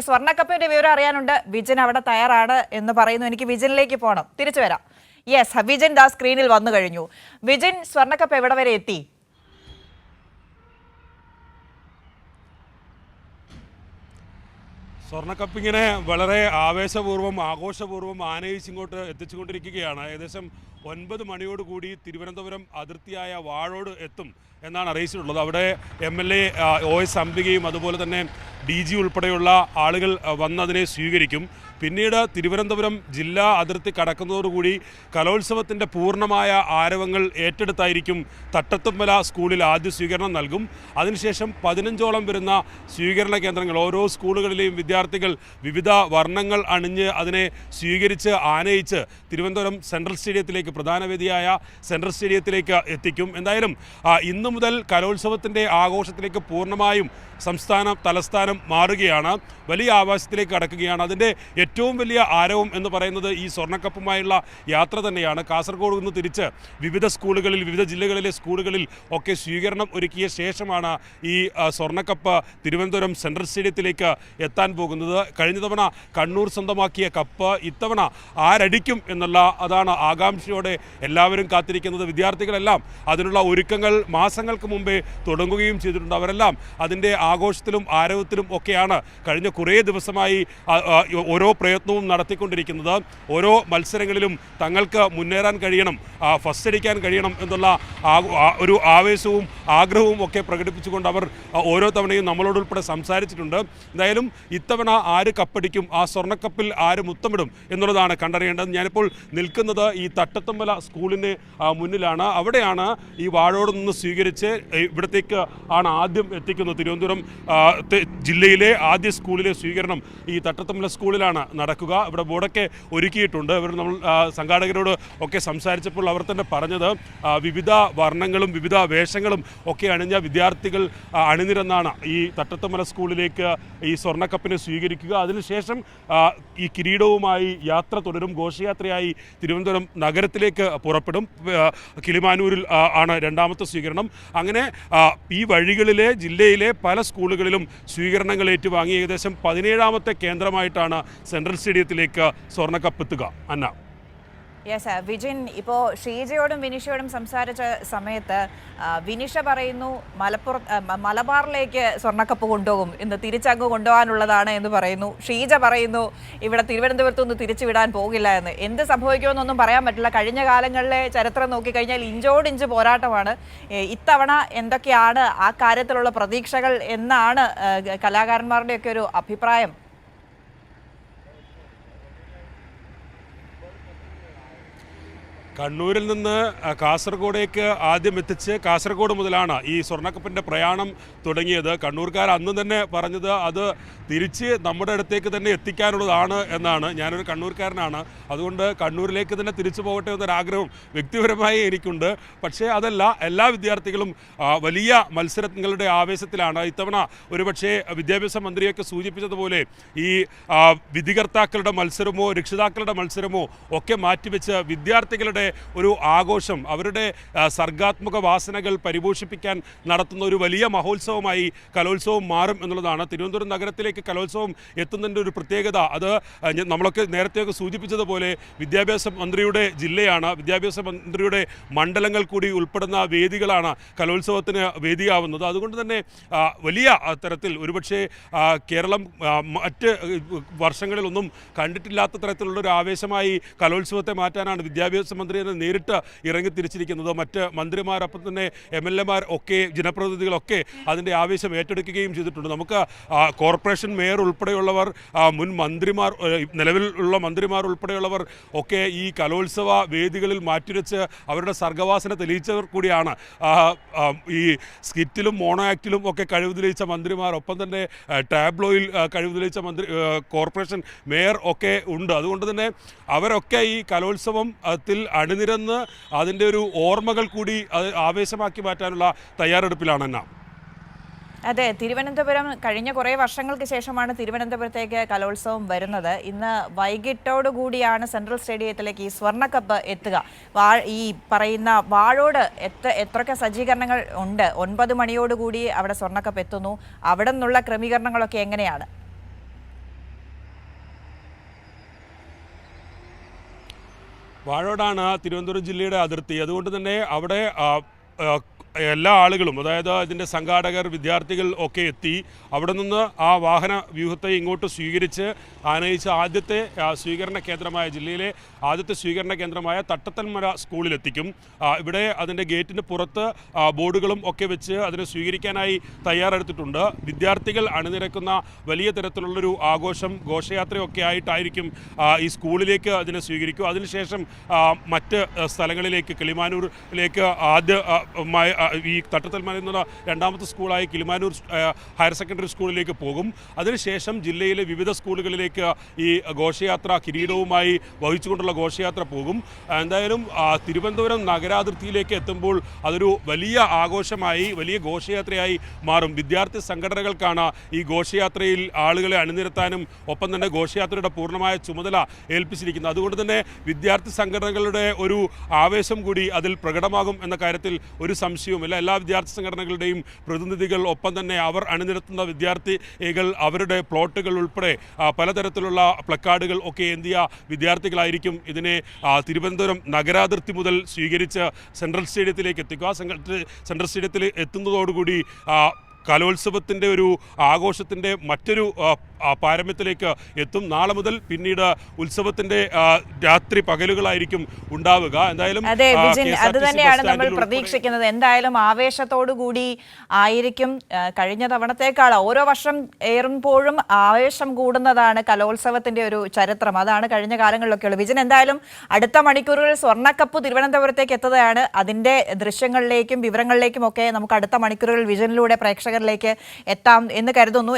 സ്വർണ്ണക്കപ്പിന്റെ വിവരം അറിയാനുണ്ട്. വിജിൻ അവിടെ തയ്യാറാണ് എന്ന് പറയുന്നു. എനിക്ക് വിജിനിലേക്ക് പോകണം. തിരിച്ചു വരാം. യെസ്, വിജിൻ ദാ സ്ക്രീനിൽ വന്നു കഴിഞ്ഞു. വിജിൻ, സ്വർണ്ണക്കപ്പ് എവിടെ വരെ എത്തി? സ്വർണ്ണക്കപ്പിങ്ങനെ വളരെ ആവേശപൂർവ്വം ആഘോഷപൂർവ്വം ആനയിച്ചിങ്ങോട്ട് എത്തിച്ചുകൊണ്ടിരിക്കുകയാണ്. ഏകദേശം 9 മണിയോടുകൂടി തിരുവനന്തപുരം അതിർത്തിയായ വാഴോട് എത്തും എന്നാണ് അറിയിച്ചിട്ടുള്ളത്. അവിടെ MLA OS അംബികയും അതുപോലെ തന്നെ DG ഉൾപ്പെടെയുള്ള ആളുകൾ വന്നതിനെ സ്വീകരിക്കും. പിന്നീട് തിരുവനന്തപുരം ജില്ലാ അതിർത്തി കടക്കുന്നതോടുകൂടി കലോത്സവത്തിൻ്റെ പൂർണ്ണമായ ആരവങ്ങൾ ഏറ്റെടുത്തായിരിക്കും തട്ടത്തുമ്മല സ്കൂളിൽ ആദ്യ സ്വീകരണം നൽകും. അതിനുശേഷം 15ഓളം വരുന്ന സ്വീകരണ കേന്ദ്രങ്ങൾ, ഓരോ സ്കൂളുകളിലെയും വിദ്യാർത്ഥികൾ വിവിധ വർണ്ണങ്ങൾ അണിഞ്ഞ് അതിനെ സ്വീകരിച്ച് ആനയിച്ച് തിരുവനന്തപുരം സെൻട്രൽ സ്റ്റേഡിയത്തിലേക്ക്, പ്രധാന വേദിയായ സെൻട്രൽ സ്റ്റേഡിയത്തിലേക്ക് എത്തിക്കും. എന്തായാലും ഇന്നു മുതൽ കലോത്സവത്തിൻ്റെ ആഘോഷത്തിലേക്ക് പൂർണ്ണമായും തലസ്ഥാനം മാറുകയാണ്. വലിയ ആവേശത്തിലേക്ക് കടക്കുകയാണ്. അതിൻ്റെ ഏറ്റവും വലിയ ആരവം എന്ന് പറയുന്നത് ഈ സ്വർണ്ണക്കപ്പുമായുള്ള യാത്ര തന്നെയാണ്. കാസർഗോഡ് നിന്ന് തിരിച്ച് വിവിധ സ്കൂളുകളിൽ, വിവിധ ജില്ലകളിലെ സ്കൂളുകളിൽ ഒക്കെ സ്വീകരണം ഒരുക്കിയ ശേഷമാണ് ഈ സ്വർണ്ണക്കപ്പ് തിരുവനന്തപുരം സെൻട്രൽ സ്റ്റേഡിയത്തിലേക്ക് എത്താൻ പോകുന്നത്. കഴിഞ്ഞ തവണ കണ്ണൂർ സ്വന്തമാക്കിയ കപ്പ് ഇത്തവണ ആരടിക്കും അതാണ് ആകാംക്ഷയോടെ എല്ലാവരും കാത്തിരിക്കുന്നത്. വിദ്യാർത്ഥികളെല്ലാം അതിനുള്ള ഒരുക്കങ്ങൾ മാസങ്ങൾക്ക് മുമ്പേ തുടങ്ങുകയും ചെയ്തിട്ടുണ്ട്. അവരെല്ലാം അതിൻ്റെ ആഘോഷത്തിലും ആരവത്തിലും ഒക്കെയാണ് കഴിഞ്ഞ കുറേ ദിവസമായി ഓരോ പ്രയത്നവും നടത്തിക്കൊണ്ടിരിക്കുന്നത്. ഓരോ മത്സരങ്ങളിലും തങ്ങൾക്ക് മുന്നേറാൻ കഴിയണം, ഫസ്റ്റ് അടിക്കാൻ കഴിയണം എന്നുള്ള ഒരു ആവേശവും ആഗ്രഹവും ഒക്കെ പ്രകടിപ്പിച്ചുകൊണ്ട് അവർ ഓരോ തവണയും നമ്മളോടുൾപ്പെടെ സംസാരിച്ചിട്ടുണ്ട്. എന്തായാലും ഇത്തവണ ആര് കപ്പടിക്കും, ആ സ്വർണ്ണക്കപ്പിൽ ആര് മുത്തമിടും എന്നുള്ളതാണ് കണ്ടറിയേണ്ടത്. ഞാനിപ്പോൾ നിൽക്കുന്നത് ഈ തട്ടത്തുമ്മല സ്കൂളിന് മുന്നിലാണ്. അവിടെയാണ് ഈ വാഴോട് നിന്ന് സ്വീകരിച്ച് ഇവിടത്തേക്ക് ആണ് ആദ്യം എത്തിക്കുന്നത്. തിരുവനന്തപുരം ജില്ലയിലെ ആദ്യ സ്കൂളിലെ സ്വീകരണം ഈ തട്ടത്തുമ്മല സ്കൂളിലാണ് നടക്കുക. ഇവിടെ ബോർഡൊക്കെ ഒരുക്കിയിട്ടുണ്ട്. നമ്മൾ സംഘാടകരോട് ഒക്കെ സംസാരിച്ചപ്പോൾ അവർ തന്നെ പറഞ്ഞത് വിവിധ വർണ്ണങ്ങളും വിവിധ വേഷങ്ങളും ഒക്കെ അണിഞ്ഞ വിദ്യാർത്ഥികൾ അണിനിരന്നാണ് ഈ തട്ടത്തുമ്മല സ്കൂളിലേക്ക് ഈ സ്വർണ്ണക്കപ്പിനെ സ്വീകരിക്കുക. അതിനുശേഷം ഈ കിരീടവുമായി യാത്ര തുടരും. ഘോഷയാത്രയായി തിരുവനന്തപുരം നഗരത്തിലേക്ക് പുറപ്പെടും. കിളിമാനൂരിൽ ആണ് രണ്ടാമത്തെ സ്വീകരണം. അങ്ങനെ ഈ വഴികളിലെ ജില്ലയിലെ പല സ്കൂളുകളിലും സ്വീകരണങ്ങൾ ഏറ്റുവാങ്ങി ഏകദേശം 17ാമത്തെ കേന്ദ്രമായിട്ടാണ് സെൻട്രൽ സ്റ്റേഡിയത്തിലേക്ക് സ്വർണ്ണക്കപ്പ് എത്തുക. അന്ന. യെസ്, വിജിൻ, ഇപ്പോൾ ഷീജയോടും വിനിഷയോടും സംസാരിച്ച സമയത്ത് വിനിഷ പറയുന്നു മലബാറിലേക്ക് സ്വർണ്ണക്കപ്പ് കൊണ്ടുപോകും, ഇന്ന് തിരിച്ചങ്ങ് കൊണ്ടുപോകാനുള്ളതാണ് എന്ന് പറയുന്നു. ഷീജ പറയുന്നു ഇവിടെ തിരുവനന്തപുരത്തു നിന്ന് തിരിച്ചു വിടാൻ പോകില്ല എന്ന്. എന്ത് സംഭവിക്കുമെന്നൊന്നും പറയാൻ പറ്റില്ല. കഴിഞ്ഞ കാലങ്ങളിലെ ചരിത്രം നോക്കിക്കഴിഞ്ഞാൽ ഇഞ്ചോടിഞ്ച് പോരാട്ടമാണ്. ഇത്തവണ എന്തൊക്കെയാണ് ആ കാര്യത്തിലുള്ള പ്രതീക്ഷകൾ എന്നാണ് കലാകാരന്മാരുടെയൊക്കെ ഒരു അഭിപ്രായം? കണ്ണൂരിൽ നിന്ന് കാസർഗോഡേക്ക് ആദ്യം എത്തിച്ച് കാസർഗോഡ് മുതലാണ് ഈ സ്വർണ്ണക്കപ്പിൻ്റെ പ്രയാണം തുടങ്ങിയത്. കണ്ണൂർക്കാർ അന്ന് തന്നെ പറഞ്ഞത് അത് തിരിച്ച് നമ്മുടെ അടുത്തേക്ക് തന്നെ എത്തിക്കാനുള്ളതാണ് എന്നാണ്. ഞാനൊരു കണ്ണൂർക്കാരനാണ്, അതുകൊണ്ട് കണ്ണൂരിലേക്ക് തന്നെ തിരിച്ചു പോകട്ടെ എന്നൊരാഗ്രഹം വ്യക്തിപരമായി എനിക്കുണ്ട്. പക്ഷേ അതല്ല, എല്ലാ വിദ്യാർത്ഥികളും വലിയ മത്സരങ്ങളുടെ ആവേശത്തിലാണ്. ഇത്തവണ ഒരുപക്ഷെ വിദ്യാഭ്യാസ മന്ത്രിയൊക്കെ സൂചിപ്പിച്ചതുപോലെ ഈ വിധികർത്താക്കളുടെ മത്സരമോ രക്ഷിതാക്കളുടെ മത്സരമോ ഒക്കെ മാറ്റിവെച്ച് വിദ്യാർത്ഥികളുടെ ഒരു ആഘോഷം, അവരുടെ സർഗാത്മക വാസനകൾ പരിപോഷിപ്പിക്കാൻ നടത്തുന്ന ഒരു വലിയ മഹോത്സവമായി കലോത്സവം മാറും എന്നുള്ളതാണ്. തിരുവനന്തപുരം നഗരത്തിലേക്ക് കലോത്സവം എത്തുന്നതിൻ്റെ ഒരു പ്രത്യേകത അത് നമ്മളൊക്കെ നേരത്തെയൊക്കെ സൂചിപ്പിച്ചതുപോലെ വിദ്യാഭ്യാസ മന്ത്രിയുടെ ജില്ലയാണ്, വിദ്യാഭ്യാസ മന്ത്രിയുടെ മണ്ഡലങ്ങൾ കൂടി ഉൾപ്പെടുന്ന വേദികളാണ് കലോത്സവത്തിന് വേദിയാവുന്നത്. അതുകൊണ്ട് തന്നെ വലിയ തരത്തിൽ ഒരുപക്ഷെ കേരളം മറ്റ് വർഷങ്ങളിലൊന്നും കണ്ടിട്ടില്ലാത്ത തരത്തിലുള്ളൊരു ആവേശമായി കലോത്സവത്തെ മാറ്റാനാണ് വിദ്യാഭ്യാസ മന്ത്രി നേരിട്ട് ഇറങ്ങി തിരിച്ചിരിക്കുന്നത്. മറ്റ് മന്ത്രിമാരൊപ്പം തന്നെ MLA ഒക്കെ ജനപ്രതിനിധികളൊക്കെ അതിൻ്റെ ആവേശം ഏറ്റെടുക്കുകയും ചെയ്തിട്ടുണ്ട്. നമുക്ക് കോർപ്പറേഷൻ മേയർ ഉൾപ്പെടെയുള്ളവർ, മുൻ മന്ത്രിമാർ, നിലവിലുള്ള മന്ത്രിമാർ ഉൾപ്പെടെയുള്ളവർ ഒക്കെ ഈ കലോത്സവ വേദികളിൽ മാറ്റിവെച്ച് അവരുടെ സർഗവാസന തെളിയിച്ചവർ കൂടിയാണ്. ഈ സ്കിറ്റിലും മോണോ ആക്റ്റിലും ഒക്കെ കഴിവ് തെളിയിച്ച മന്ത്രിമാർ, ഒപ്പം തന്നെ ടാബ്ലോയിൽ കഴിവ് തെളിയിച്ച കോർപ്പറേഷൻ മേയർ ഒക്കെ ഉണ്ട്. അതുകൊണ്ട് തന്നെ അവരൊക്കെ ഈ കലോത്സവത്തിൽ അണിനിരന്ന് അതിൻ്റെ ഒരു ഓർമ്മകൾ കൂടി അത് ആവേശമാക്കി മാറ്റാനുള്ള തയ്യാറെടുപ്പിലാണ്. അതെ, തിരുവനന്തപുരം കഴിഞ്ഞ കുറേ വർഷങ്ങൾക്ക് ശേഷമാണ് തിരുവനന്തപുരത്തേക്ക് കലോത്സവം വരുന്നത്. ഇന്ന് വൈകിട്ടോടുകൂടിയാണ് സെൻട്രൽ സ്റ്റേഡിയത്തിലേക്ക് ഈ സ്വർണ്ണക്കപ്പ് എത്തുക. ഈ പറയുന്ന വാഴോട് എത്രയൊക്കെ സജ്ജീകരണങ്ങൾ ഉണ്ട്? 9 മണിയോടുകൂടി അവിടെ സ്വർണ്ണക്കപ്പ് എത്തുന്നു. അവിടെ നിന്നുള്ള ക്രമീകരണങ്ങളൊക്കെ എങ്ങനെയാണ്? വാഴോടാണ് തിരുവനന്തപുരം ജില്ലയുടെ അതിർത്തി. അതുകൊണ്ട് തന്നെ അവിടെ എല്ലാ ആളുകളും, അതായത് ഇതിൻ്റെ സംഘാടകർ, വിദ്യാർത്ഥികൾ ഒക്കെ എത്തി അവിടെ നിന്ന് ആ വാഹന വ്യൂഹത്തെ ഇങ്ങോട്ട് സ്വീകരിച്ച് ആനയിച്ച ആദ്യത്തെ സ്വീകരണ കേന്ദ്രമായ, ജില്ലയിലെ ആദ്യത്തെ സ്വീകരണ കേന്ദ്രമായ തട്ടത്തൽമല സ്കൂളിലെത്തിക്കും. ഇവിടെ അതിൻ്റെ ഗേറ്റിന് പുറത്ത് ബോർഡുകളും ഒക്കെ വെച്ച് അതിനെ സ്വീകരിക്കാനായി തയ്യാറെടുത്തിട്ടുണ്ട്. വിദ്യാർത്ഥികൾ അണിനിരക്കുന്ന വലിയ തരത്തിലുള്ളൊരു ആഘോഷം, ഘോഷയാത്രയൊക്കെ ആയിട്ടായിരിക്കും ഈ സ്കൂളിലേക്ക് അതിനെ സ്വീകരിക്കും. അതിനുശേഷം മറ്റ് സ്ഥലങ്ങളിലേക്ക്, കിളിമാനൂരിലേക്ക് ഈ തട്ടത്തൽമലയിൽ നിന്നുള്ള രണ്ടാമത്തെ സ്കൂളായി കിളിമാനൂർ ഹയർ സെക്കൻഡറി സ്കൂളിലേക്ക് പോകും. അതിനുശേഷം ജില്ലയിലെ വിവിധ സ്കൂളുകളിലേക്ക് ഈ ഘോഷയാത്ര കിരീടവുമായി വഹിച്ചുകൊണ്ടുള്ള ഘോഷയാത്ര പോകും. എന്തായാലും തിരുവനന്തപുരം നഗരാതിർത്തിയിലേക്ക് എത്തുമ്പോൾ അതൊരു വലിയ ആഘോഷമായി, വലിയ ഘോഷയാത്രയായി മാറും. വിദ്യാർത്ഥി സംഘടനകൾക്കാണ് ഈ ഘോഷയാത്രയിൽ ആളുകളെ അണിനിരത്താനും ഒപ്പം തന്നെ ഘോഷയാത്രയുടെ പൂർണ്ണമായ ചുമതല ഏൽപ്പിച്ചിരിക്കുന്നത്. അതുകൊണ്ട് തന്നെ വിദ്യാർത്ഥി സംഘടനകളുടെ ഒരു ആവേശം കൂടി അതിൽ പ്രകടമാകും എന്ന കാര്യത്തിൽ ഒരു സംശയവുമില്ല. എല്ലാ വിദ്യാർത്ഥി സംഘടനകളുടെയും പ്രതിനിധികൾ, ഒപ്പം തന്നെ അവർ അണിനിരത്തുന്ന വിദ്യാർത്ഥികൾ, അവരുടെ പ്ലോട്ടുകൾ ഉൾപ്പെടെ പലതരത്തിലുള്ള പ്ലക്കാർഡുകൾ ഒക്കെ ഏന്തിയ വിദ്യാർത്ഥികളായിരിക്കും ഇതിനെ തിരുവനന്തപുരം നഗരാതിർത്തി മുതൽ സ്വീകരിച്ച് സെൻട്രൽ സ്റ്റേഡിയത്തിലേക്ക് എത്തിക്കുക. സെൻട്രൽ സ്റ്റേഡിയത്തിൽ എത്തുന്നതോടുകൂടി കലോത്സവത്തിൻ്റെ ഒരു ആഘോഷത്തിൻ്റെ മറ്റൊരു പാരമ്യത്തിലേക്ക് എത്തും. നാളെ മുതൽ പിന്നീട് ഉത്സവത്തിൻ്റെ രാത്രി പകലുകളായിരിക്കും ഉണ്ടാവുക. എന്തായാലും അതെ വിജിൻ, അത് തന്നെയാണ് നമ്മൾ പ്രതീക്ഷിക്കുന്നത്. എന്തായാലും ആവേശത്തോടു കൂടി ആയിരിക്കും. കഴിഞ്ഞ തവണത്തേക്കാൾ ഓരോ വർഷം ഏറുമ്പോഴും ആവേശം കൂടുന്നതാണ് കലോത്സവത്തിന്റെ ഒരു ചരിത്രം. അതാണ് കഴിഞ്ഞ കാലങ്ങളിലൊക്കെ ഉള്ളത്. വിജിൻ, എന്തായാലും അടുത്ത മണിക്കൂറുകളിൽ സ്വർണ്ണക്കപ്പ് തിരുവനന്തപുരത്തേക്ക് എത്തുകയാണ്. അതിന്റെ ദൃശ്യങ്ങളിലേക്കും വിവരങ്ങളിലേക്കും ഒക്കെ നമുക്ക് അടുത്ത മണിക്കൂറുകളിൽ വിജനിലൂടെ പ്രേക്ഷകരിലേക്ക് എത്താം എന്ന് കരുതുന്നു.